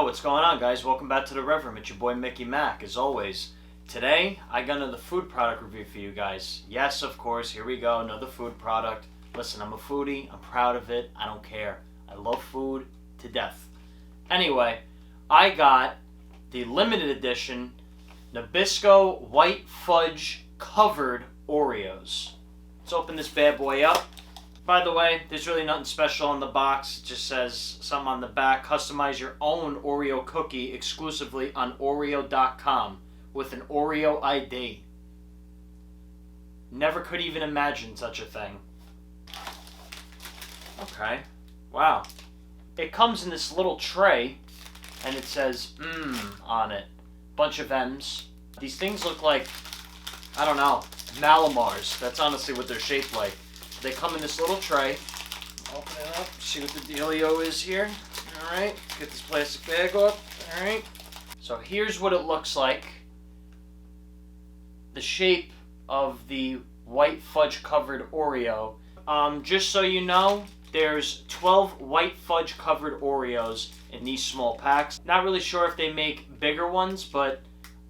Yo, what's going on, guys? Welcome back to the Rev Room. It's your boy Mickey Mac, as always. Today, I got another food product review for you guys. Yes, of course, here we go, another food product. Listen, I'm a foodie. I'm proud of it. I don't care. I love food to death. Anyway, I got the limited edition Nabisco White Fudge Covered Oreos. Let's open this bad boy up. By the way, there's really nothing special on the box. It just says something on the back. Customize your own Oreo cookie exclusively on Oreo.com with an Oreo ID. Never could even imagine such a thing. Okay. Wow. It comes in this little tray and it says on it. Bunch of M's. These things look like, I don't know, Malamars. That's honestly what they're shaped like. They come in this little tray. Open it up, see what the dealio is here. Alright, get this plastic bag off. Alright. So here's what it looks like. The shape of the white fudge covered Oreo. Just so you know, there's 12 white fudge covered Oreos in these small packs. Not really sure if they make bigger ones, but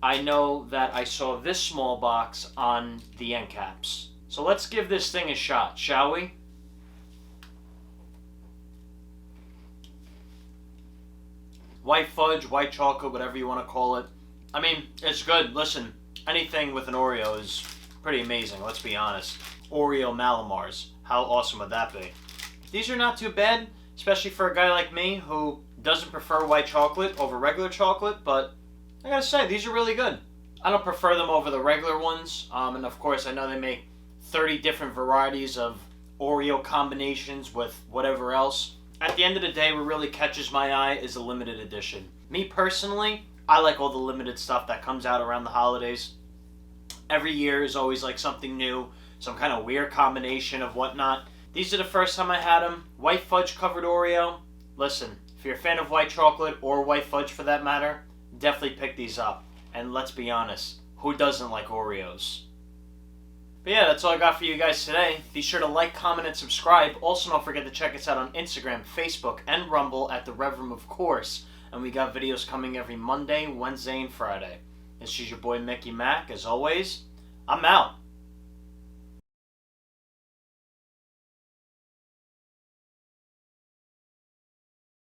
I know that I saw this small box on the end caps. So let's give this thing a shot, shall we? White fudge, white chocolate, whatever you want to call it. I mean, it's good. Listen, anything with an Oreo is pretty amazing, let's be honest. Oreo Malamars, how awesome would that be? These are not too bad, especially for a guy like me who doesn't prefer white chocolate over regular chocolate, but I gotta say, these are really good. I don't prefer them over the regular ones, and of course I know they make 30 different varieties of Oreo combinations with whatever else. At the end of the day, what really catches my eye is a limited edition. Me personally, I like all the limited stuff that comes out around the holidays. Every year is always like something new, some kind of weird combination of whatnot. These are the first time I had them. White fudge covered Oreo. Listen, if you're a fan of white chocolate or white fudge for that matter, definitely pick these up. And let's be honest, who doesn't like Oreos? But yeah, that's all I got for you guys today. Be sure to like, comment, and subscribe. Also, don't forget to check us out on Instagram, Facebook, and Rumble at The Rev Room, of course. And we got videos coming every Monday, Wednesday, and Friday. This is your boy Mickey Mac. As always, I'm out.